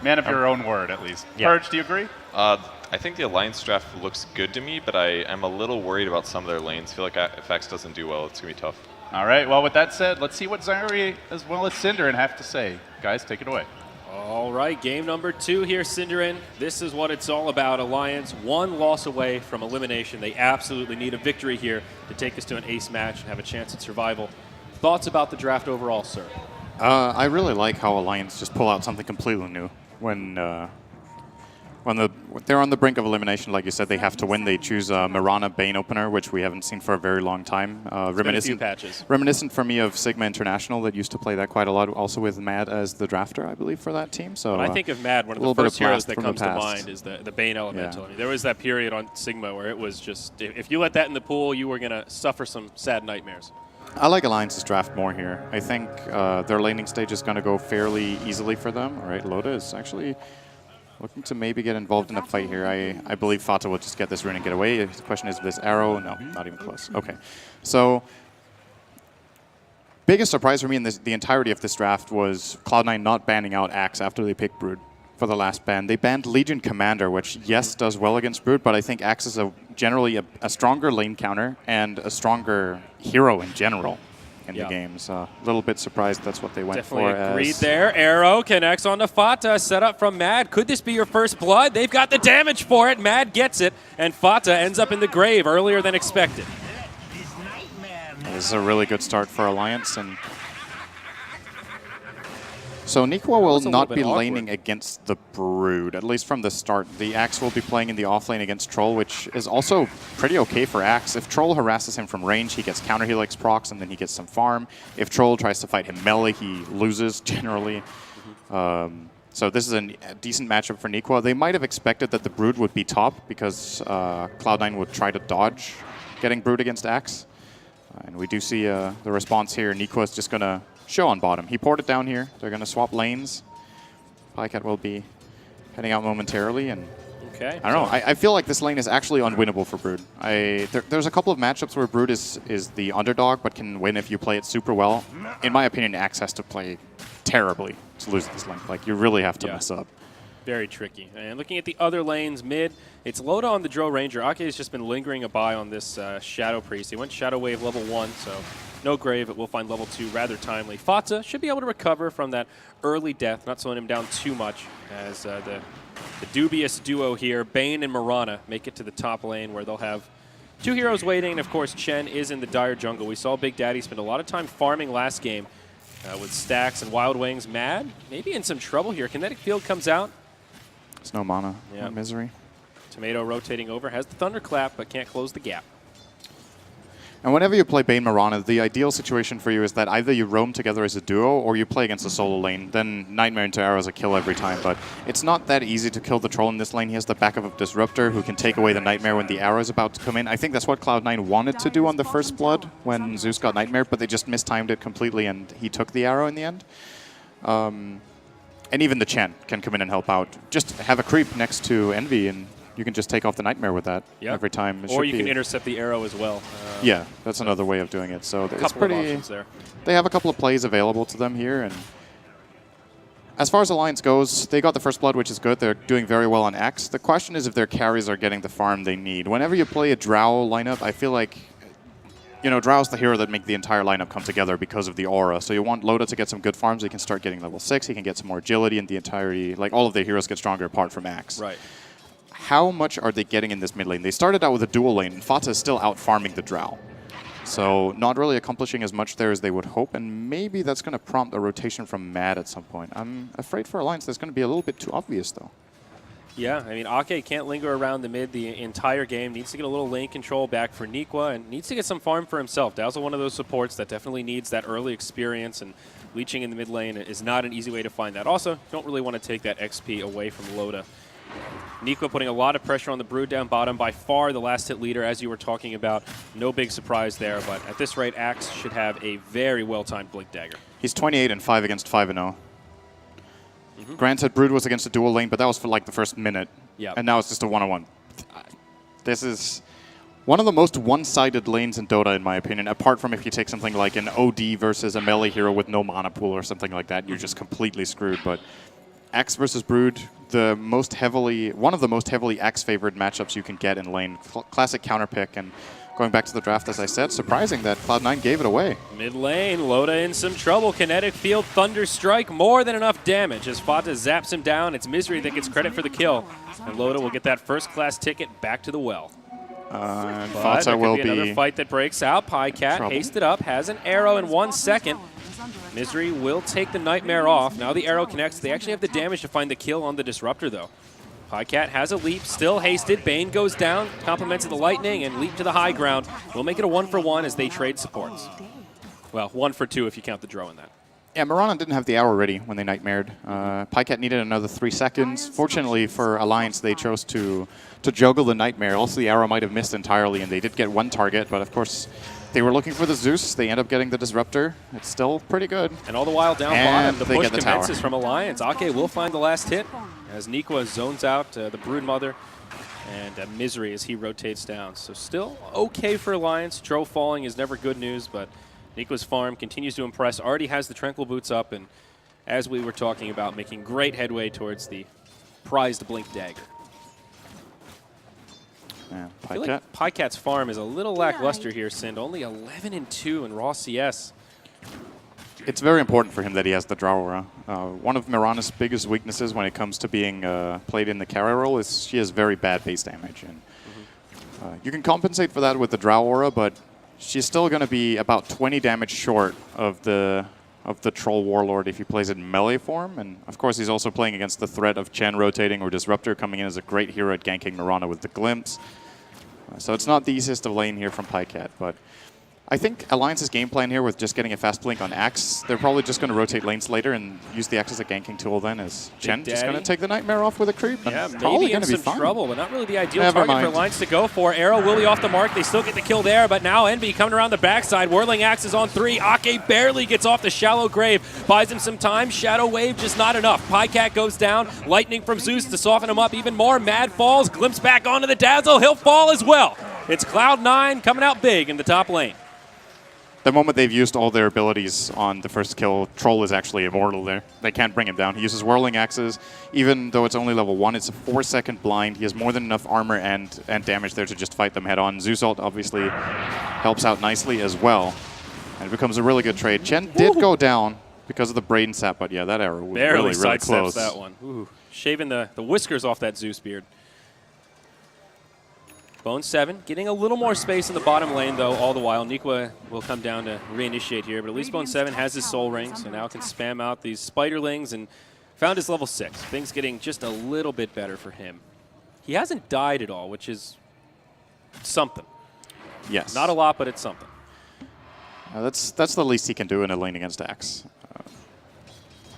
Man of your own word, at least. Yeah. Purge, do you agree? I think the Alliance draft looks good to me, but I am a little worried about some of their lanes. I feel like if X doesn't do well, it's going to be tough. All right, well, with that said, let's see what Zyri as well as Cinderin have to say. Guys, take it away. All right, game number 2 here, Cinderin. This is what it's all about. Alliance, 1 loss away from elimination. They absolutely need a victory here to take us to an ace match and have a chance at survival. Thoughts about the draft overall, sir? I really like how Alliance just pull out something completely new. When they're on the brink of elimination, like you said, they have to win. They choose a Mirana Bane opener, which we haven't seen for a very long time. Reminiscent for me of Sigma International that used to play that quite a lot, also with Mad as the drafter, I believe, for that team. So when I think of Mad, one of the first heroes that comes to mind is the Bane Elemental. Yeah. I mean, there was that period on Sigma where it was just, if you let that in the pool, you were going to suffer some sad nightmares. I like Alliance's draft more here. I think their laning stage is going to go fairly easily for them. All right, Loda is actually looking to maybe get involved in a fight here. I believe Fata will just get this rune and get away. The question is this arrow? No, not even close. Okay. So, biggest surprise for me in the entirety of this draft was Cloud9 not banning out Axe after they picked Brood for the last ban. They banned Legion Commander, which, yes, does well against Brood, but I think Axe is generally a stronger lane counter and a stronger hero in general in the game. So a little bit surprised that's what they went for. Definitely agreed there. Arrow connects onto Fata, set up from Mad. Could this be your first blood? They've got the damage for it. Mad gets it, and Fata ends up in the grave earlier than expected. This is a really good start for Alliance. And so Nikwa will not be laning against the Brood, at least from the start. The Axe will be playing in the offlane against Troll, which is also pretty okay for Axe. If Troll harasses him from range, he gets counter helix procs, and then he gets some farm. If Troll tries to fight him melee, he loses generally. So this is a decent matchup for Nikwa. They might have expected that the Brood would be top because Cloud9 would try to dodge getting Brood against Axe. And we do see the response here. Nikwa is just going to show on bottom. He ported down here. They're going to swap lanes. Pycat will be heading out momentarily. And okay. I don't know. I feel like this lane is actually unwinnable for Brood. There's a couple of matchups where Brood is the underdog, but can win if you play it super well. In my opinion, Axe has to play terribly to lose this lane. Like, you really have to mess up. Very tricky. And looking at the other lanes, mid, it's Loda on the Dro Ranger. Ake has just been lingering a buy on this Shadow Priest. He went Shadow Wave level 1, so no grave. It will find level 2 rather timely. Fata should be able to recover from that early death, not slowing him down too much, as the dubious duo here, Bane and Mirana, make it to the top lane where they'll have 2 heroes waiting. And of course, Chen is in the dire jungle. We saw Big Daddy spend a lot of time farming last game with stacks and Wild Wings. Mad, maybe in some trouble here. Kinetic Field comes out. There's no mana. Yeah. No misery. Tomato rotating over, has the Thunderclap, but can't close the gap. And whenever you play Bane Mirana, the ideal situation for you is that either you roam together as a duo or you play against a solo lane. Then Nightmare into Arrow is a kill every time, but it's not that easy to kill the Troll in this lane. He has the backup of Disruptor who can take away the Nightmare when the Arrow is about to come in. I think that's what Cloud9 wanted to do on the first blood when Zeus got Nightmare, but they just mistimed it completely and he took the Arrow in the end. And even the Chen can come in and help out. Just have a creep next to Envy and you can just take off the Nightmare with that every time. Or you can intercept the arrow as well. Yeah, that's another way of doing it. So it's couple of options there. They have a couple of plays available to them here. And as far as Alliance goes, they got the first blood, which is good. They're doing very well on X. The question is if their carries are getting the farm they need. Whenever you play a Drow lineup, I feel like Drow's the hero that make the entire lineup come together because of the aura. So you want Loda to get some good farms. He can start getting level 6. He can get some more agility, and the entirety, like all of their heroes get stronger apart from Axe. Right. How much are they getting in this mid lane? They started out with a dual lane, and Fata is still out farming the Drow. So not really accomplishing as much there as they would hope, and maybe that's going to prompt a rotation from Mad at some point. I'm afraid for Alliance that's going to be a little bit too obvious, though. Yeah, I mean, Ake can't linger around the mid the entire game. Needs to get a little lane control back for Nikwa, and needs to get some farm for himself. Dow's one of those supports that definitely needs that early experience, and leeching in the mid lane is not an easy way to find that. Also, don't really want to take that XP away from Loda. Nikwa putting a lot of pressure on the Brood down bottom. By far the last hit leader, as you were talking about. No big surprise there, but at this rate, Axe should have a very well-timed Blink Dagger. He's 28-5 against 5-0. Granted, Brood was against a dual lane, but that was for like the first minute. Yep. And now it's just a one-on-one. This is one of the most one-sided lanes in Dota, in my opinion, apart from if you take something like an OD versus a melee hero with no mana pool or something like that. You're just completely screwed. But Axe versus Brood, one of the most heavily Axe-favored matchups you can get in lane. Classic counter pick, and going back to the draft, as I said, surprising that Cloud9 gave it away. Mid lane, Loda in some trouble. Kinetic Field, Thunder Strike, more than enough damage as Fata zaps him down. It's Misery that gets credit for the kill, and Loda will get that first-class ticket back to the well. And But Fata will be another fight that breaks out. Pycat trouble. hasted up, has an arrow in 1 second. Misery will take the Nightmare off. Now the arrow connects. They actually have the damage to find the kill on the Disruptor, though. Pycat has a leap, still hasted. Bane goes down, compliments of the Lightning, and leap to the high ground. We'll make it a 1-for-1 as they trade supports. Well, 1 for 2 if you count the draw in that. Yeah, Mirana didn't have the arrow ready when they Nightmared. Pycat needed another 3 seconds. Fortunately for Alliance, they chose to juggle the Nightmare. Also, the arrow might have missed entirely, and they did get 1 target, but of course, they were looking for the Zeus. They end up getting the Disruptor. It's still pretty good. And all the while down And bottom, the they push get the commences tower. from Alliance. Ake will find the last hit as Nikwa zones out the Broodmother, and Misery as he rotates down. So still okay for Alliance. Tro falling is never good news, but Nikwa's farm continues to impress. Already has the Tranquil Boots up, and as we were talking about, making great headway towards the prized Blink Dagger. Yeah, I feel Pycat. like Pycat's farm is a little lackluster here, Sind. Only 11-2 in raw CS. It's very important for him that he has the draw aura. One of Mirana's biggest weaknesses when it comes to being played in the carry role is she has very bad base damage. And you can compensate for that with the draw aura, but she's still going to be about 20 damage short of the Troll Warlord if he plays it in melee form. And of course, he's also playing against the threat of Chen rotating or Disruptor coming in as a great hero at ganking Mirana with the Glimpse. So it's not the easiest of lane here from Pycat, but I think Alliance's game plan here with just getting a fast blink on Axe, they're probably just going to rotate lanes later and use the Axe as a ganking tool then, as Chen just going to take the Nightmare off with a creep. Yeah, and probably maybe in going to be some fine. trouble, but not really the ideal Never target mind. for Alliance to go for. Arrow will be off the mark. They still get the kill there, but now Envy coming around the backside. Whirling Axe is on 3. Ake barely gets off the shallow grave. Buys him some time. Shadow Wave just not enough. Pycat goes down. Lightning from Zeus to soften him up even more. Mad falls. Glimpse back onto the Dazzle. He'll fall as well. It's Cloud9 coming out big in the top lane. The moment they've used all their abilities on the first kill, Troll is actually immortal there. They can't bring him down. He uses Whirling Axes. Even though it's only level 1, it's a 4-second blind. He has more than enough armor and damage there to just fight them head on. Zeus ult obviously helps out nicely as well. And it becomes a really good trade. Chen did go down because of the Brain Sap, but yeah, that arrow was Barely really sidesteps close. that one. Ooh, shaving the whiskers off that Zeus beard. Bone 7 getting a little more space in the bottom lane, though, all the while. Nikwa will come down to reinitiate here, but at least Bone 7 has his Soul Ring, so now can spam out these Spiderlings and found his level 6. Things getting just a little bit better for him. He hasn't died at all, which is something. Yes. Not a lot, but it's something. That's the least he can do in a lane against Axe.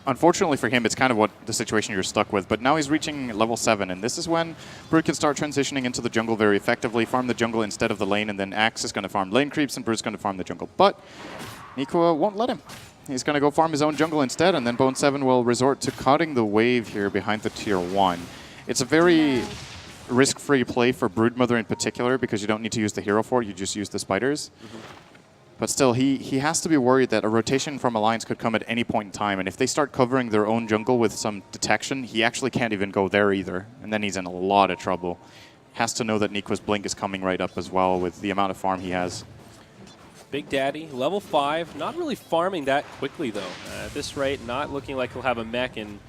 Unfortunately for him, it's kind of what the situation you're stuck with, but now he's reaching level 7, and this is when Brood can start transitioning into the jungle very effectively, farm the jungle instead of the lane, and then Axe is going to farm lane creeps, and Brood's going to farm the jungle. But Nikwa won't let him. He's going to go farm his own jungle instead, and then Bone 7 will resort to cutting the wave here behind the tier 1. It's a very risk-free play for Broodmother in particular, because you don't need to use the hero for it, you just use the spiders. But still, he has to be worried that a rotation from Alliance could come at any point in time, and if they start covering their own jungle with some detection, he actually can't even go there either, and then he's in a lot of trouble. Has to know that Nikwa's Blink is coming right up as well with the amount of farm he has. Big Daddy, level 5, not really farming that quickly, though. At this rate, not looking like he'll have a mech in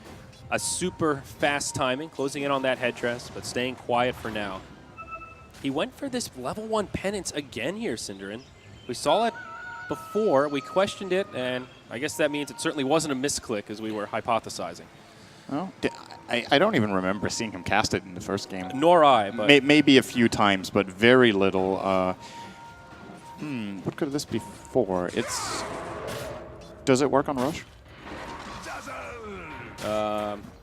a super fast timing, closing in on that headrest, but staying quiet for now. He went for this level 1 penance again here, Cinderin. We saw it before, we questioned it, and I guess that means it certainly wasn't a misclick as we were hypothesizing. Well, I don't even remember seeing him cast it in the first game. Nor I, but... Maybe a few times, but very little. What could this be for? Does it work on Rush?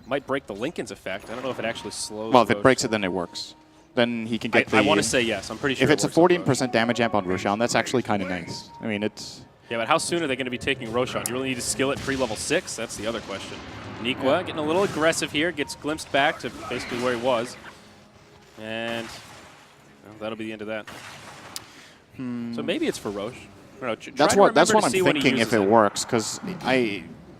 Might break the Lincoln's effect. I don't know if it actually slows. Well, if it Roche. breaks it, then it works. Then he can get the... I want to say yes. I'm pretty sure If it's a it works on 14% damage amp on Roshan, that's actually kind of nice. I mean, it's... Yeah, but how soon are they going to be taking Roshan? Do you really need to skill it pre-level 6? That's the other question. Nikwa getting a little aggressive here, gets glimpsed back to basically where he was. And well, that'll be the end of that. So maybe it's for Roche. I don't know, That's what I'm thinking if it works, because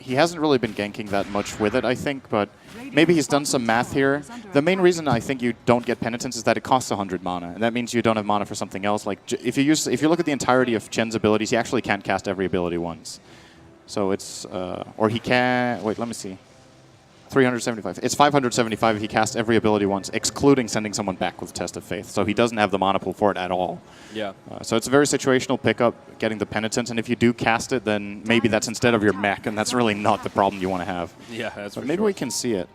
he hasn't really been ganking that much with it, I think, but maybe he's done some math here. The main reason I think you don't get Penitence is that it costs 100 mana, and that means you don't have mana for something else. Like, if you look at the entirety of Chen's abilities, he actually can't cast every ability once. So it's, or he can, wait, let me see. 375. It's 575 if he casts every ability once, excluding sending someone back with Test of Faith. So he doesn't have the mana pool for it at all. Yeah. So it's a very situational pickup, getting the Penitence, and if you do cast it, then maybe that's instead of your mech, and that's really not the problem you want to have. Yeah, that's But maybe we can see it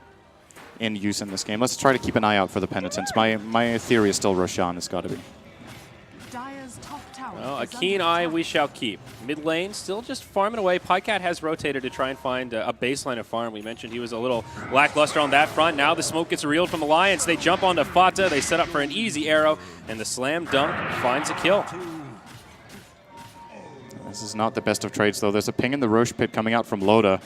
in use in this game. Let's try to keep an eye out for the Penitence. My theory is still Roshan. It's got to be. Well, a keen eye we shall keep. Mid lane still just farming away. Pycat has rotated to try and find a baseline of farm. We mentioned he was a little lackluster on that front. Now the smoke gets reeled from Alliance. They jump onto Fata. They set up for an easy arrow, and the slam dunk finds a kill. This is not the best of trades, though. There's a ping in the Roche pit coming out from Loda.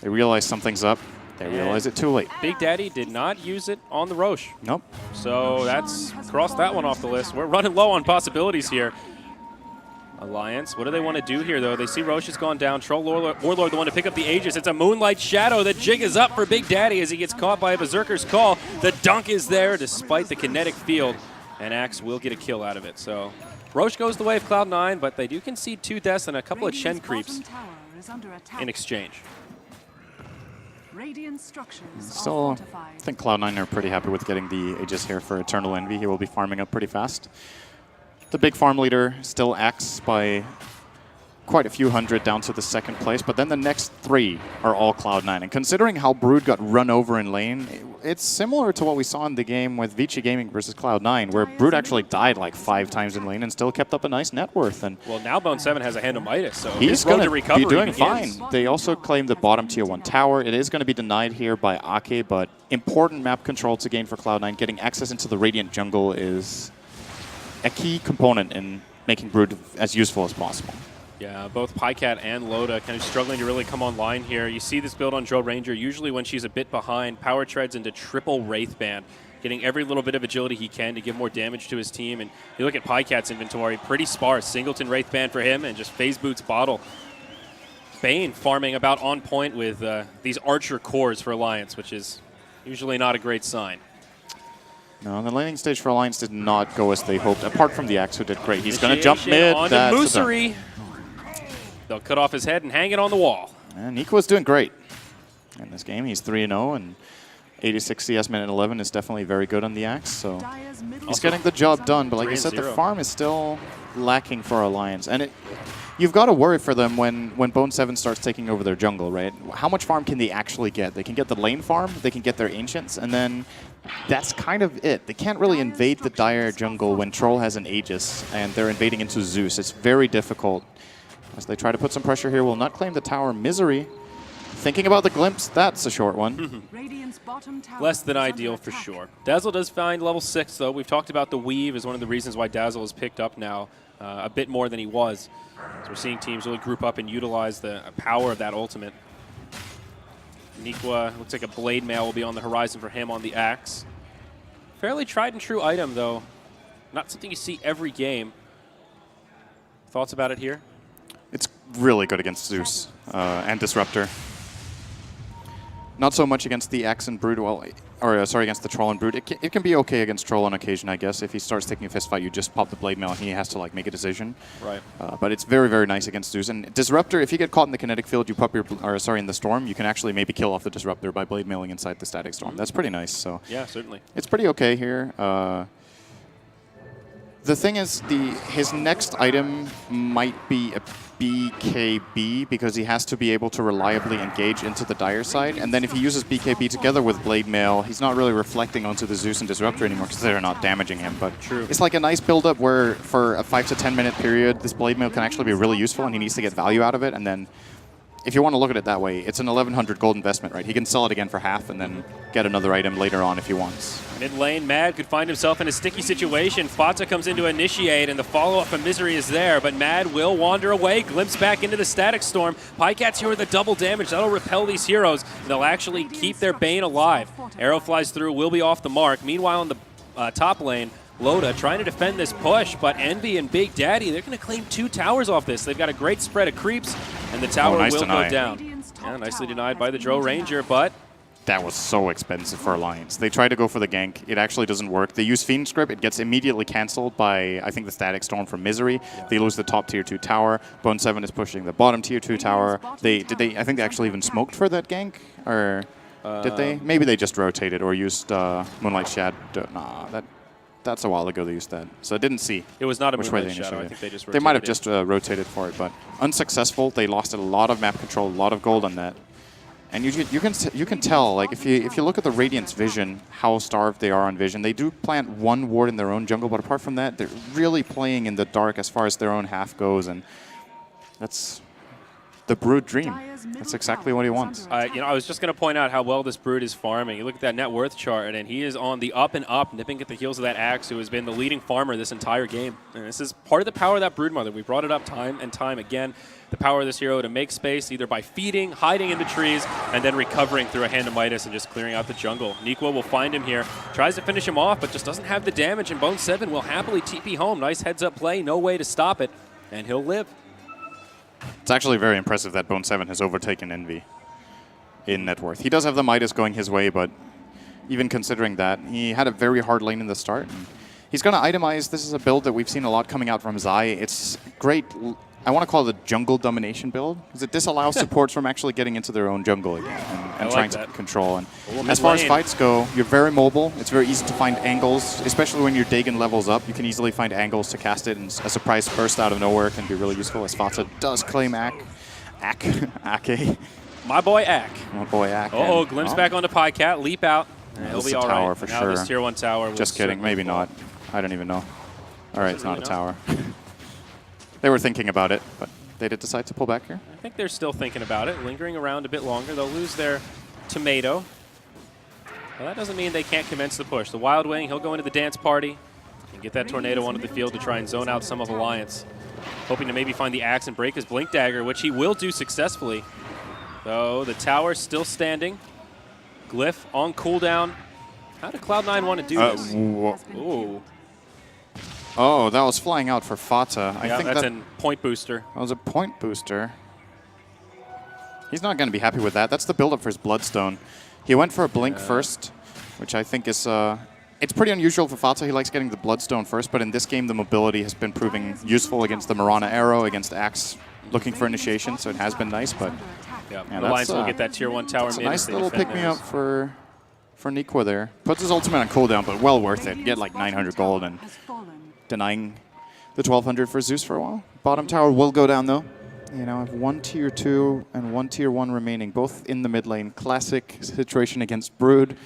They realize something's up. They realize it too late. Big Daddy did not use it on the Roche. Nope. So that's crossed that one off the list. We're running low on possibilities here. Alliance, what do they want to do here, though? They see Roche has gone down. Troll Warlord the one to pick up the Aegis. It's a Moonlight Shadow. The jig is up for Big Daddy as he gets caught by a Berserker's Call. The dunk is there despite the kinetic field, and Axe will get a kill out of it. So Roche goes the way of Cloud9, but they do concede 2 deaths and a couple of Chen creeps in exchange. Still, I think Cloud9 are pretty happy with getting the Aegis here for Eternal Envy. He will be farming up pretty fast. The big farm leader still acts by quite a few hundred down to the 2nd place, but then the next 3 are all Cloud9. And considering how Brood got run over in lane, it's similar to what we saw in the game with Vici Gaming versus Cloud9, where Brood actually died like 5 times in lane and still kept up a nice net worth. And well, now Bone 7 has a hand of Midas, so he's going to be doing begins. fine. They also claim the bottom tier 1 tower. It is going to be denied here by Ake, but important map control to gain for Cloud9. Getting access into the Radiant jungle is a key component in making Brood as useful as possible. Yeah, both Pycat and Loda kind of struggling to really come online here. You see this build on Drill Ranger, usually when she's a bit behind, power treads into triple Wraithband, getting every little bit of agility he can to give more damage to his team. And you look at Pycat's inventory, pretty sparse. Singleton Wraithband for him and just Phase Boots Bottle. Bane farming about on point with these Archer cores for Alliance, which is usually not a great sign. No, the laning stage for Alliance did not go as they hoped, apart from the Axe, who did great. He's going to jump mid. On to Moosery. They'll cut off his head and hang it on the wall. And Nico is doing great in this game. He's 3-0, and 86 CS minute 11 is definitely very good on the Axe. So he's getting the job done. But like I said, the farm is still lacking for Alliance. And you've got to worry for them when Bone 7 starts taking over their jungle, right? How much farm can they actually get? They can get the lane farm, they can get their Ancients, and then that's kind of it. They can't really invade the Dire jungle when Troll has an Aegis and they're invading into Zeus. It's very difficult. As they try to put some pressure here, will not claim the tower. Misery. Thinking about the glimpse, that's a short one. Less than ideal for sure. Dazzle does find level 6, though. We've talked about the weave as one of the reasons why Dazzle is picked up now a bit more than he was. So we're seeing teams really group up and utilize the power of that ultimate. Nikwa, looks like a Blade Mail will be on the horizon for him on the Axe. Fairly tried and true item, though. Not something you see every game. Thoughts about it here? It's really good against Zeus and Disruptor. Not so much against the Axe and Brood, against the Troll and Brood. It can be okay against Troll on occasion, I guess. If he starts taking a fist fight, you just pop the Blade Mail and he has to like make a decision. Right. But it's very, very nice against Zeus. And Disruptor, if you get caught in the kinetic field, you pop your, in the storm, you can actually maybe kill off the Disruptor by Blade Mailing inside the static storm. That's pretty nice. So yeah, certainly. It's pretty okay here. The thing is, his next item might be a BKB because he has to be able to reliably engage into the Dire side. And then if he uses BKB together with Blade Mail, he's not really reflecting onto the Zeus and Disruptor anymore because they're not damaging him. But true. It's like a nice build-up where for a 5 to 10 minute period, this Blade Mail can actually be really useful and he needs to get value out of it. And then if you want to look at it that way, it's an 1,100 gold investment, right? He can sell it again for half and then get another item later on if he wants. Mid lane, Mad could find himself in a sticky situation. Fata comes in to initiate, and the follow-up from Misery is there, but Mad will wander away, glimpse back into the Static Storm. Pycat's here with the double damage. That'll repel these heroes. They'll actually keep their Bane alive. Arrow flies through, will be off the mark. Meanwhile, in the top lane, Loda trying to defend this push, but Envy and Big Daddy, they're going to claim 2 towers off this. They've got a great spread of creeps, and the tower will go down. Yeah, nicely denied by the Dro Ranger, but That was so expensive for Alliance. They try to go for the gank. It actually doesn't work. They use Fiend Script. It gets immediately cancelled by, I think, the Static Storm from Misery. Yeah. They lose the top tier 2 tower. Bone 7 is pushing the bottom tier 2 tower. I think they actually even smoked for that gank? Or did they? Maybe they just rotated or used Moonlight Shadow. Nah, that's a while ago they used that. So I didn't see. It was not a which way Moonlight they Shadow. I think they just rotated. They might have just rotated for it, but unsuccessful. They lost a lot of map control, a lot of gold on that. And you can tell, like if you look at the Radiant's vision, how starved they are on vision. They do plant one ward in their own jungle, but apart from that, they're really playing in the dark as far as their own half goes, and that's the Brood dream. That's exactly what he wants. I was just going to point out how well this Brood is farming. You look at that net worth chart, and he is on the up and up, nipping at the heels of that Axe, who has been the leading farmer this entire game. And this is part of the power of that Brood Mother. We brought it up time and time again. The power of this hero to make space, either by feeding, hiding in the trees, and then recovering through a Hand of Midas and just clearing out the jungle. Neeko will find him here, tries to finish him off, but just doesn't have the damage, and Bone 7 will happily TP home. Nice heads-up play, no way to stop it, and he'll live. It's actually very impressive that Bone 7 has overtaken Envy in net worth. He does have the Midas going his way, but even considering that, he had a very hard lane in the start. He's going to itemize. This is a build that we've seen a lot coming out from Zai. It's great. I want to call it a jungle domination build, because it disallows supports from actually getting into their own jungle again and trying to control. And as far as fights go, you're very mobile. It's very easy to find angles, especially when your Dagon levels up. You can easily find angles to cast it, and a surprise burst out of nowhere can be really useful, as Fata does claim Ake. My boy Ak. My boy Ak. Oh, glimpse back onto Pycat, leap out. Yeah, he'll be all tower right. for now sure. this tier 1 tower. Just kidding, maybe not. I don't even know. All right, it's not a tower. They were thinking about it, but they did decide to pull back here. I think they're still thinking about it, lingering around a bit longer. They'll lose their tomato. Well, that doesn't mean they can't commence the push. The Wild Wing, he'll go into the dance party and get that tornado onto the field to try and zone out some of Alliance. Hoping to maybe find the Axe and break his Blink Dagger, which he will do successfully. Though the tower's still standing. Glyph on cooldown. How did Cloud9 want to do this? Ooh. Oh, that was flying out for Fata. I think that's a point booster. That was a point booster. He's not going to be happy with that. That's the build-up for his Bloodstone. He went for a Blink first, which I think is... it's pretty unusual for Fata. He likes getting the Bloodstone first, but in this game, the mobility has been proving useful against the Mirana Arrow, against Axe, looking for initiation, so it has been nice, but... Yeah, Alliance will get that tier 1 tower mid. A nice little pick-me-up for Neeko there. Puts his ultimate on cooldown, but well worth it. Get like 900 gold and denying the 1200 for Zeus for a while. Bottom tower will go down though. You know, have one tier 2 and one tier 1 remaining, both in the mid lane. Classic situation against Brood.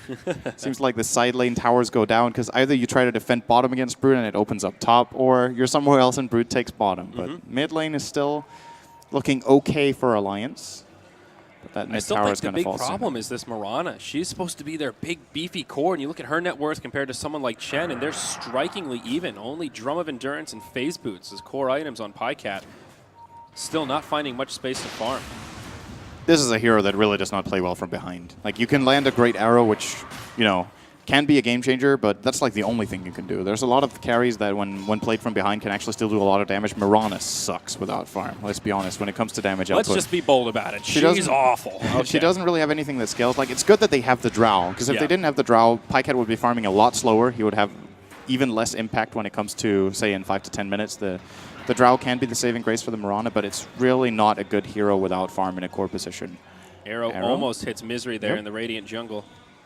Seems like the side lane towers go down because either you try to defend bottom against Brood and it opens up top, or you're somewhere else and Brood takes bottom. But mid lane is still looking okay for Alliance. But that mid tower is going to fall soon. The big problem is this Mirana. She's supposed to be their big, beefy core, and you look at her net worth compared to someone like Chen, and they're strikingly even. Only Drum of Endurance and Phase Boots as core items on Pycat. Still not finding much space to farm. This is a hero that really does not play well from behind. Like, you can land a great arrow, which, you know, can be a game changer, but that's like the only thing you can do. There's a lot of carries that when played from behind can actually still do a lot of damage. Mirana sucks without farm, let's be honest, when it comes to damage output. Let's just be bold about it. She's awful. Okay. She doesn't really have anything that scales. Like, it's good that they have the Drow, because if they didn't have the Drow, Pycat would be farming a lot slower. He would have even less impact when it comes to, say, in 5 to 10 minutes. The Drow can be the saving grace for the Mirana, but it's really not a good hero without farm in a core position. Arrow almost hits Misery there in the Radiant jungle.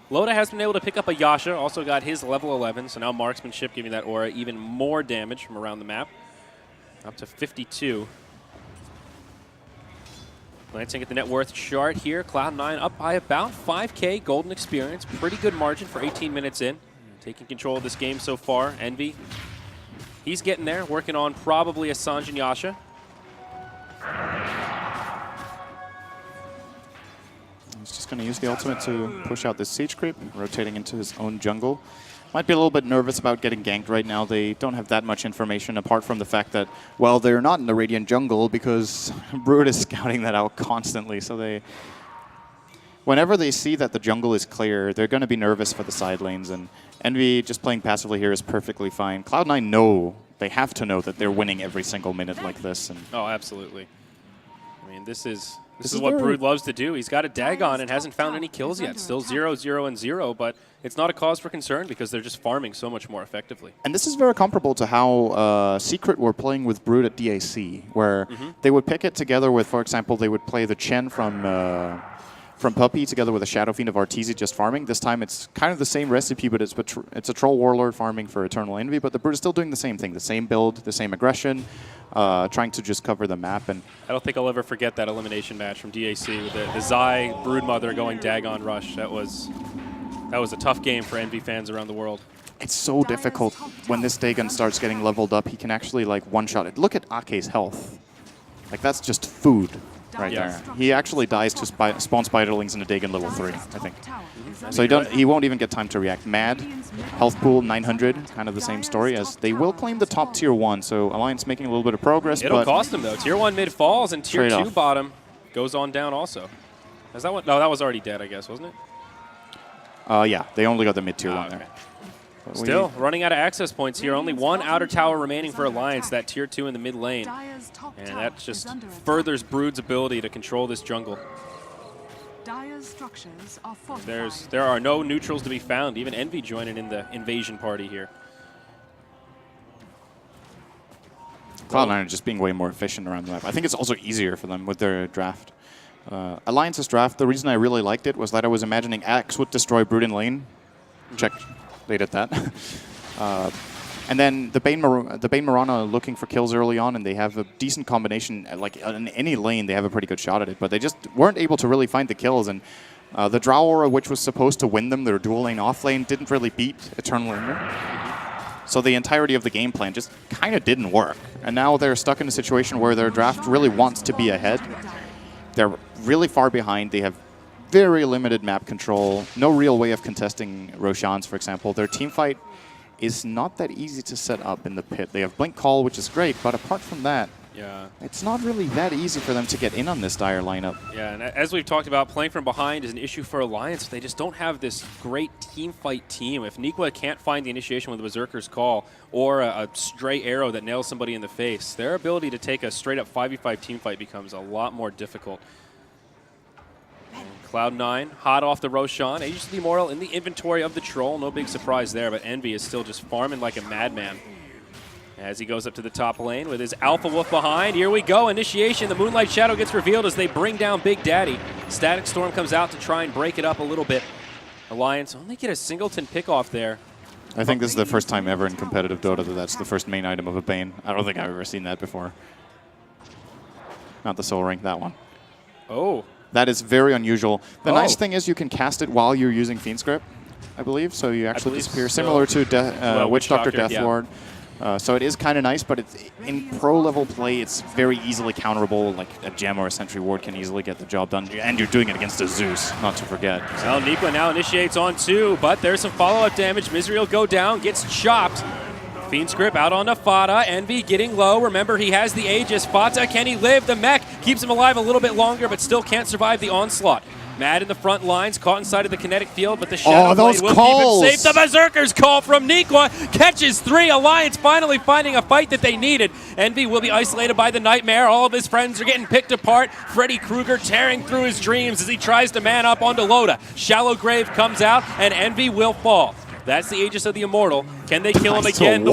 Loda has been able to pick up a Yasha, also got his level 11, so now Marksmanship giving that aura even more damage from around the map. Up to 52. Glancing at the net worth chart here, Cloud9 up by about 5K golden experience. Pretty good margin for 18 minutes in. Taking control of this game so far. Envy, he's getting there, working on probably a Sanjin Yasha. He's just going to use the ultimate to push out this siege creep, rotating into his own jungle. Might be a little bit nervous about getting ganked right now. They don't have that much information apart from the fact that, well, they're not in the Radiant jungle because Brood is scouting that out constantly. So whenever they see that the jungle is clear, they're going to be nervous for the side lanes. And Envy just playing passively here is perfectly fine. Cloud9 they have to know that they're winning every single minute like this. And oh, absolutely. I mean, this is This is what Brood loves to do. He's got a Dagon and hasn't found any kills yet. Still 0, 0, and 0, but it's not a cause for concern because they're just farming so much more effectively. And this is very comparable to how Secret were playing with Brood at DAC, where they would pick it together with, for example, they would play the Chen from Puppy together with a Shadow Fiend of Arteezy just farming. This time it's kind of the same recipe, but it's a Troll Warlord farming for Eternal Envy, but the Brood is still doing the same thing, the same build, the same aggression, trying to just cover the map. And I don't think I'll ever forget that elimination match from DAC with the Zai Broodmother going Dagon Rush. That was a tough game for Envy fans around the world. it's so difficult when this Dagon starts getting leveled up. He can actually like one-shot it. Look at Ake's health. Like that's just food. Right there. He actually dies to spawn Spiderlings in a Dagon level 3, I think. So he won't even get time to react. Mad, health pool 900, kind of the same story as they will claim the top tier 1. So Alliance making a little bit of progress. It'll cost them though. Tier 1 mid falls and tier 2 bottom goes on down also. Is that one? No, that was already dead, I guess, wasn't it? Yeah, they only got the mid tier 1 there. Still running out of access points here. Only one outer tower remaining for Alliance, that tier 2 in the mid lane. And that just furthers Brood's ability to control this jungle. There are no neutrals to be found. Even Envy joining in the invasion party here. Cloud9 are just being way more efficient around the map. I think it's also easier for them with their draft. Alliance's draft, the reason I really liked it was that I was imagining Axe would destroy Brood in lane. Check. They did that. And then the Bane Mirana looking for kills early on, and they have a decent combination. Like in any lane, they have a pretty good shot at it, but they just weren't able to really find the kills. And the Drow Aura, which was supposed to win them, their dual lane off lane, didn't really beat Eternal Envy. So the entirety of the game plan just kind of didn't work. And now they're stuck in a situation where their draft really wants to be ahead. They're really far behind. They have very limited map control, no real way of contesting Roshan's, for example. Their team fight is not that easy to set up in the pit. They have Blink Call, which is great, but apart from that, it's not really that easy for them to get in on this dire lineup. Yeah, and as we've talked about, playing from behind is an issue for Alliance. They just don't have this great team fight team. If Nikwa can't find the initiation with Berserker's Call or a stray arrow that nails somebody in the face, their ability to take a straight-up 5v5 team fight becomes a lot more difficult. Cloud9, hot off the Roshan. Aegis of the Immortal in the inventory of the Troll. No big surprise there, but Envy is still just farming like a madman. As he goes up to the top lane with his Alpha Wolf behind. Here we go, initiation. The Moonlight Shadow gets revealed as they bring down Big Daddy. Static Storm comes out to try and break it up a little bit. Alliance only get a singleton pick-off there. I think this is the first time ever in competitive Dota that that's the first main item of a Bane. I don't think I've ever seen that before. Not the Soul Ring, that one. Oh. That is very unusual. The nice thing is you can cast it while you're using Fiend's Grip, I believe, so you actually disappear, similar to Witch Doctor Death Ward. So it is kind of nice, but in pro-level play, it's very easily counterable. Like a Gem or a Sentry Ward can easily get the job done, and you're doing it against a Zeus, not to forget. Well, Nikwa now initiates on 2, but there's some follow-up damage. Misery will go down, gets chopped. Fiend's Grip out on Fata. Envy getting low. Remember, he has the Aegis. Fata, can he live? The mech keeps him alive a little bit longer, but still can't survive the onslaught. Mad in the front lines, caught inside of the kinetic field, but the Shadow Blade will keep him safe. The Berserker's Call from Nikwa catches 3. Alliance finally finding a fight that they needed. Envy will be isolated by the Nightmare. All of his friends are getting picked apart. Freddy Krueger tearing through his dreams as he tries to man up onto Loda. Shallow Grave comes out, and Envy will fall. That's the Aegis of the Immortal. Can they kill him again? The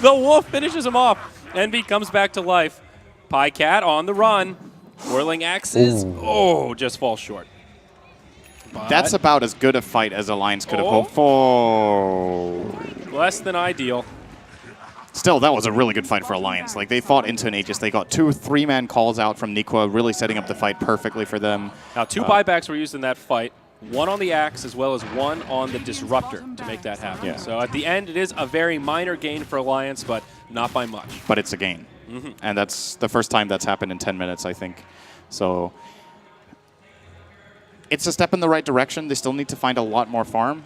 wolf finishes him off. Envy comes back to life. Pycat on the run. Whirling axes. Oh, just falls short. But that's about as good a fight as Alliance could have hoped for. Less than ideal. Still, that was a really good fight for Alliance. Like, they fought into an Aegis. They got 2 3-man calls out from Nikwa, really setting up the fight perfectly for them. Now, 2 buybacks were used in that fight. 1 on the Axe as well as 1 on the Disruptor to make that happen. Yeah. So at the end, it is a very minor gain for Alliance, but not by much. But it's a gain. And that's the first time that's happened in 10 minutes, I think. So it's a step in the right direction. They still need to find a lot more farm.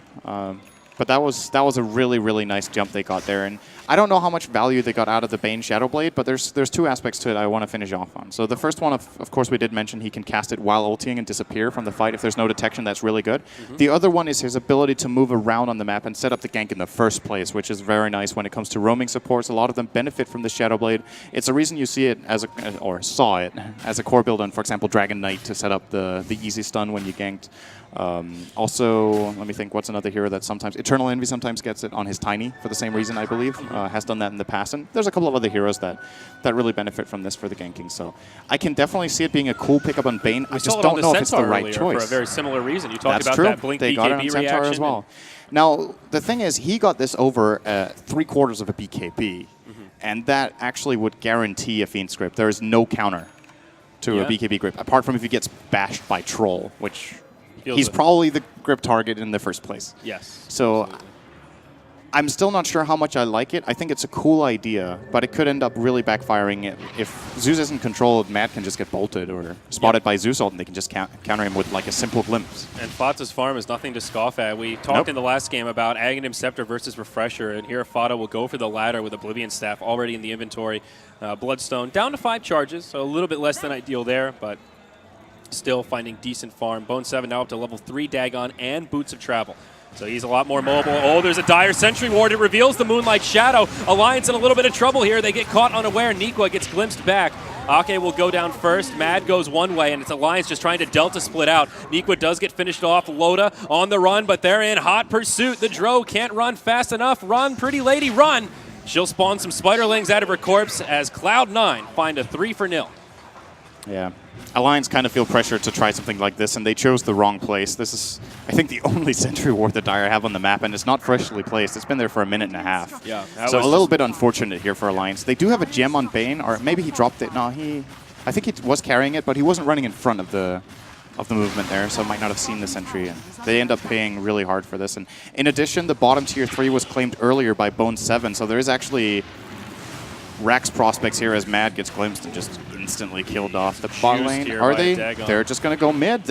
But that was a really, really nice jump they got there. And I don't know how much value they got out of the Bane Shadowblade, but there's two aspects to it I want to finish off on. So the first one, of course, we did mention he can cast it while ulting and disappear from the fight. If there's no detection, that's really good. The other one is his ability to move around on the map and set up the gank in the first place, which is very nice when it comes to roaming supports. A lot of them benefit from the Shadowblade. It's the reason you see it saw it as a core build on, for example, Dragon Knight to set up the easy stun when you ganked. Also, let me think, what's another hero that sometimes... Eternal Envy sometimes gets it on his Tiny for the same reason, I believe. Has done that in the past. And there's a couple of other heroes that really benefit from this for the ganking. So I can definitely see it being a cool pickup on Bane. I just don't know if it's the right choice. For a very similar reason. You talked about true. that Blink they BKB got it on Centaur reaction as well. Now, the thing is, he got this over 3/4 of a BKB. And that actually would guarantee a Fiend script. There is no counter to a BKB grip, apart from if he gets bashed by Troll, which... He's probably the grip target in the first place. Yes. So absolutely. I'm still not sure how much I like it. I think it's a cool idea, but it could end up really backfiring. If Zeus isn't controlled, Matt can just get bolted or spotted by Zeus ult, and they can just counter him with like a simple glimpse. And Fata's farm is nothing to scoff at. We talked in the last game about Aghanim Scepter versus Refresher, and here Fata will go for the ladder with Oblivion Staff already in the inventory. Bloodstone down to 5 charges, so a little bit less than ideal there, but still finding decent farm. Bone 7 now up to level 3 Dagon and Boots of Travel. So he's a lot more mobile. Oh, there's a dire Sentry Ward. It reveals the Moonlight Shadow. Alliance in a little bit of trouble here. They get caught unaware. Nikwa gets glimpsed back. Ake will go down first. Mad goes one way, and it's Alliance just trying to Delta split out. Nikwa does get finished off. Loda on the run, but they're in hot pursuit. The Dro can't run fast enough. Run, pretty lady, run. She'll spawn some Spiderlings out of her corpse as Cloud9 find a 3-0. Yeah. Alliance kind of feel pressure to try something like this, and they chose the wrong place. This is, I think, the only Sentry Ward that Dire have on the map, and it's not freshly placed. It's been there for a minute and a half. Yeah. So a little bit unfortunate here for Alliance. They do have a gem on Bane, or maybe he dropped it. No, I think he was carrying it, but he wasn't running in front of the movement there, so might not have seen the Sentry. And they end up paying really hard for this. And in addition, the bottom tier 3 was claimed earlier by Bone 7, so there is actually Rax prospects here as Mad gets glimpsed and just instantly killed off the bot lane. Are they? They're just going to go mid.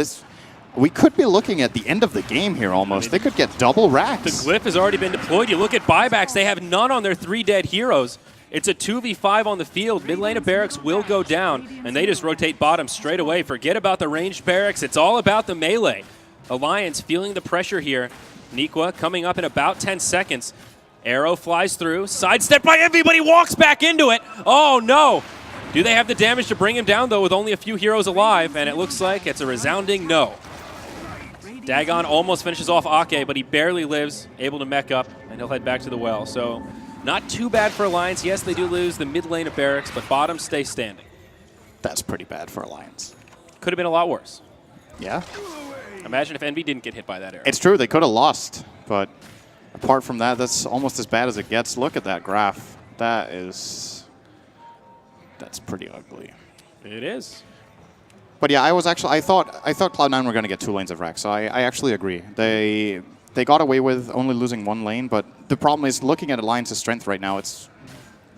We could be looking at the end of the game here almost. They could get double Rax. The Glyph has already been deployed. You look at buybacks, they have none on their 3 dead heroes. It's a 2v5 on the field. Mid lane of Barracks will go down, and they just rotate bottom straight away. Forget about the ranged Barracks. It's all about the melee. Alliance feeling the pressure here. Nikwa coming up in about 10 seconds. Arrow flies through, sidestep by Envy, but he walks back into it. Oh no! Do they have the damage to bring him down though with only a few heroes alive? And it looks like it's a resounding no. Dagon almost finishes off Ake, but he barely lives, able to mech up, and he'll head back to the well. So not too bad for Alliance. Yes, they do lose the mid lane of Barracks, but bottom stays standing. That's pretty bad for Alliance. Could have been a lot worse. Yeah. Imagine if Envy didn't get hit by that arrow. It's true, they could have lost, but apart from that, that's almost as bad as it gets. Look at that graph. That's pretty ugly. It is. But yeah, I thought Cloud9 were going to get 2 lanes of Rax, so I actually agree. They got away with only losing 1 lane, but the problem is looking at Alliance's strength right now,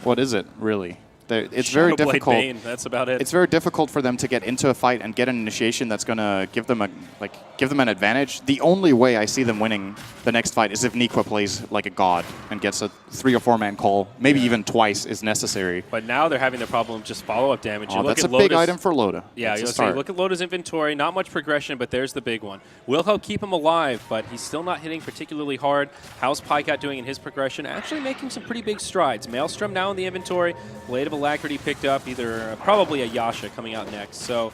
what is it, really? It's very difficult. Bane, that's about it. It's very difficult for them to get into a fight and get an initiation that's going to give them an advantage. The only way I see them winning the next fight is if Nikwa plays like a god and gets a 3 or 4 man call, maybe even twice is necessary. But now they're having the problem of just follow-up damage. Oh, that's a big item for Loda. Yeah, you look at Loda's inventory, not much progression, but there's the big one. Will help keep him alive, but he's still not hitting particularly hard. How's Pycat doing in his progression? Actually making some pretty big strides. Maelstrom now in the inventory. Blade of Alacrity picked up, probably a Yasha coming out next. So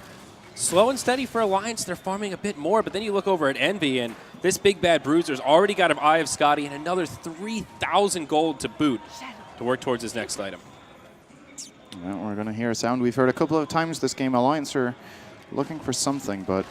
slow and steady for Alliance. They're farming a bit more, but then you look over at Envy, and this big bad Bruiser's already got an Eye of Scotty and another 3,000 gold to boot to work towards his next item. Well, we're going to hear a sound we've heard a couple of times this game. Alliance are looking for something, but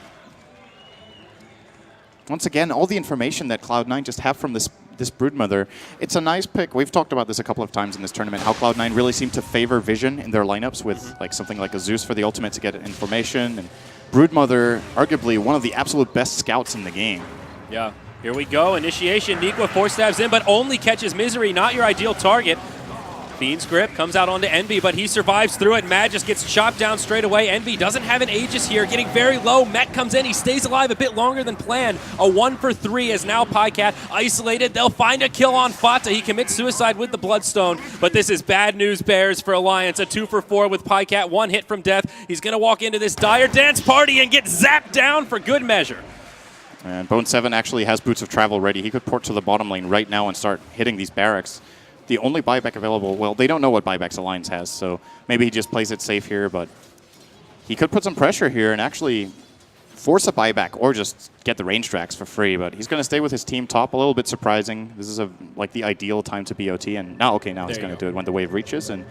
once again, all the information that Cloud9 just have from this Broodmother, it's a nice pick. We've talked about this a couple of times in this tournament, how Cloud9 really seem to favor vision in their lineups with like something like a Zeus for the ultimate to get information, and Broodmother, arguably one of the absolute best scouts in the game. Yeah, here we go. Initiation. Nikwa 4 stabs in, but only catches Misery, not your ideal target. Fiend's grip comes out onto Envy, but he survives through it. Mad just gets chopped down straight away. Envy doesn't have an Aegis here, getting very low. Met comes in, he stays alive a bit longer than planned. A 1 for 3 as now Pycat isolated. They'll find a kill on Fata. He commits suicide with the Bloodstone, but this is bad news bears for Alliance. A 2 for 4 with Pycat, 1 hit from death. He's going to walk into this dire dance party and get zapped down for good measure. And Bone 7 actually has Boots of Travel ready. He could port to the bottom lane right now and start hitting these barracks. The only buyback available, well, they don't know what buybacks Alliance has, so maybe he just plays it safe here, but he could put some pressure here and actually force a buyback or just get the range tracks for free, but he's going to stay with his team top. A little bit surprising. This is like the ideal time to BOT, and now he's going to do it when the wave reaches, and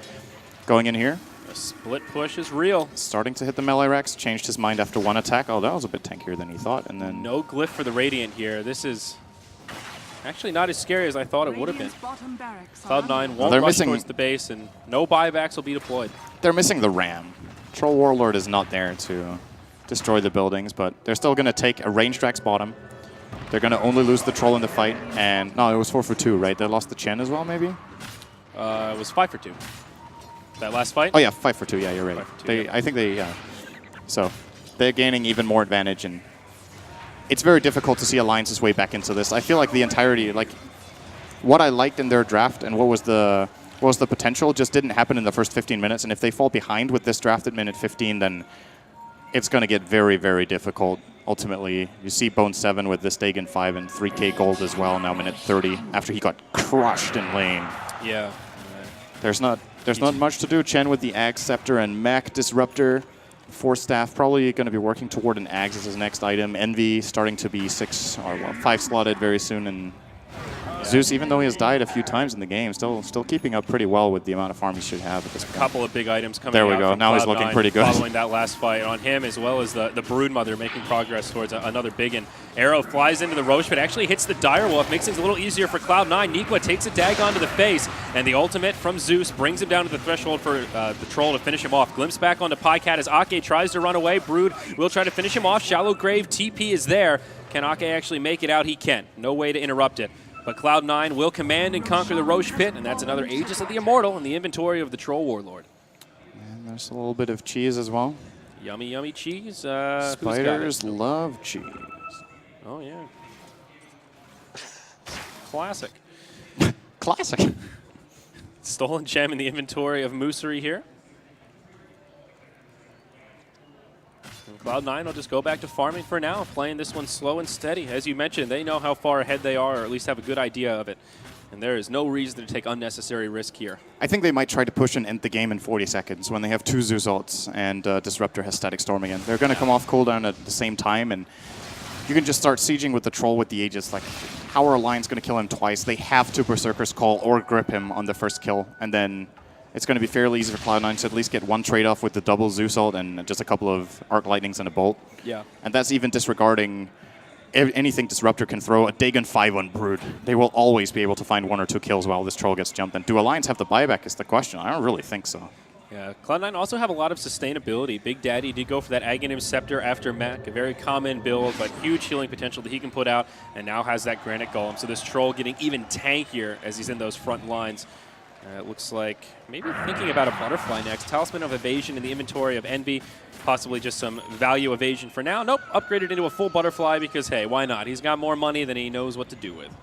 going in here. A split push is real. Starting to hit the melee racks, changed his mind after one attack. Oh, that was a bit tankier than he thought, and then... No glyph for the Radiant here. This is actually not as scary as I thought it would have been. Cloud9 won't rush towards the base, and no buybacks will be deployed. They're missing the ram. Troll Warlord is not there to destroy the buildings, but they're still going to take a range tracks bottom. They're going to only lose the Troll in the fight, and no, it was 4 for 2, right? They lost the Chen as well, maybe? It was 5 for 2. That last fight? Oh yeah, 5 for 2, yeah, you're right. 5 for 2, They, yeah. I think they, yeah. So they're gaining even more advantage, and it's very difficult to see Alliance's way back into this. I feel like the entirety, like what I liked in their draft and what was the potential just didn't happen in the first 15 minutes. And if they fall behind with this draft at minute 15, then it's going to get very, very difficult. Ultimately, you see Bone 7 with this Dagon 5 and 3k gold as well, now minute 30, after he got crushed in lane. Yeah. There's not much to do. Chen with the Axe Scepter and Mech Disruptor. Force Staff probably going to be working toward an Axe as his next item. Envy starting to be 5 slotted very soon, and Zeus, even though he has died a few times in the game, still keeping up pretty well with the amount of farm he should have at this point. Couple of big items coming There we out go. from Now he's Cloud9 looking pretty good. Following that last fight on him, as well as the Broodmother making progress towards another big one. Arrow flies into the Roche pit, actually hits the Direwolf, makes things a little easier for Cloud9. Nikwa takes a Dagon to the face, and the ultimate from Zeus brings him down to the threshold for the Troll to finish him off. Glimpse back onto Pycat as Ake tries to run away. Brood will try to finish him off. Shallow Grave TP is there. Can Ake actually make it out? He can. No way to interrupt it. But Cloud9 will command and conquer the Roche pit, and that's another Aegis of the Immortal in the inventory of the Troll Warlord. And there's a little bit of cheese as well. Yummy, yummy cheese. Spiders love cheese. Oh, yeah. Classic. Classic. Stolen gem in the inventory of Moosery here. And Cloud9 will just go back to farming for now, playing this one slow and steady. As you mentioned, they know how far ahead they are, or at least have a good idea of it. And there is no reason to take unnecessary risk here. I think they might try to push and end the game in 40 seconds when they have 2 Zeus ults and Disruptor has Static Storm again. They're going to come off cooldown at the same time, and you can just start sieging with the Troll with the Aegis. Like, how are Alliance going to kill him twice? They have to Berserker's Call or grip him on the first kill, and then it's going to be fairly easy for Cloud9 to at least get one trade-off with the double Zeus ult and just a couple of Arc Lightnings and a Bolt. Yeah. And that's even disregarding anything Disruptor can throw. A Dagon 5 on Brood. They will always be able to find 1 or 2 kills while this Troll gets jumped. And do Alliance have the buyback is the question. I don't really think so. Yeah, Cloud9 also have a lot of sustainability. Big Daddy did go for that Aghanim Scepter after Mech, a very common build, but huge healing potential that he can put out, and now has that Granite Golem. So this Troll getting even tankier as he's in those front lines. It looks like maybe thinking about a Butterfly next. Talisman of Evasion in the inventory of Envy. Possibly just some value evasion for now. Nope, upgraded into a full Butterfly because, hey, why not? He's got more money than he knows what to do with.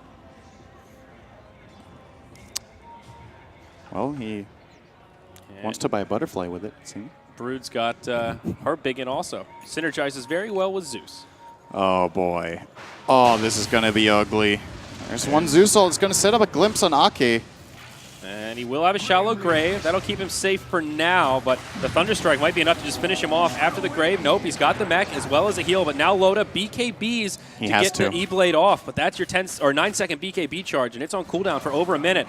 Well, he wants to buy a Butterfly with it, see? Brood's got her biggin also. Synergizes very well with Zeus. Oh, boy. Oh, this is going to be ugly. There's one Zeus ult. It's going to set up a glimpse on Ake. And he will have a Shallow Grave. That'll keep him safe for now, but the Thunderstrike might be enough to just finish him off after the Grave. Nope, he's got the mech as well as a heal, but now load up BKBs to get the E-Blade off. But that's your 10 or 9-second BKB charge, and it's on cooldown for over a minute.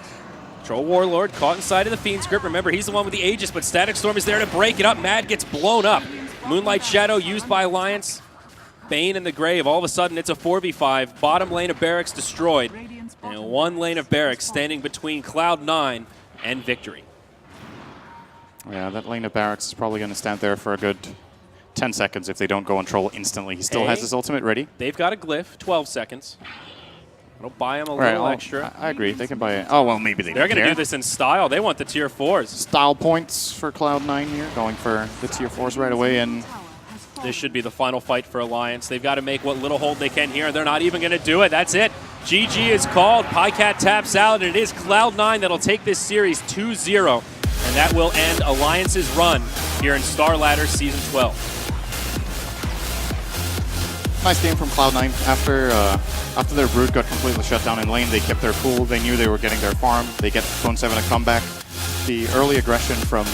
Troll Warlord caught inside of the Fiend's grip. Remember, he's the one with the Aegis, but Static Storm is there to break it up. Mad gets blown up. Moonlight Shadow used by Alliance. Bane in the Grave. All of a sudden, it's a 4v5. Bottom lane of Barracks destroyed. And one lane of Barracks standing between Cloud9 and victory. Yeah, that lane of Barracks is probably going to stand there for a good 10 seconds if they don't go on Troll instantly. He still has his ultimate ready. They've got a glyph, 12 seconds. It'll buy them a Right, little oh, extra. I agree. They can buy it. Oh, well, maybe they They're don't going to care. do this in style. They want the tier 4s. Style points for Cloud9 here, going for the tier 4s right away. And This should be the final fight for Alliance. They've got to make what little hold they can here. They're not even going to do it. That's it. GG is called. Pycat taps out, and it is Cloud9 that'll take this series 2-0. And that will end Alliance's run here in StarLadder Season 12. nice game from Cloud9. After their Brood got completely shut down in lane, they kept their cool. They knew they were getting their farm. They get Phone 7 a comeback. The early aggression from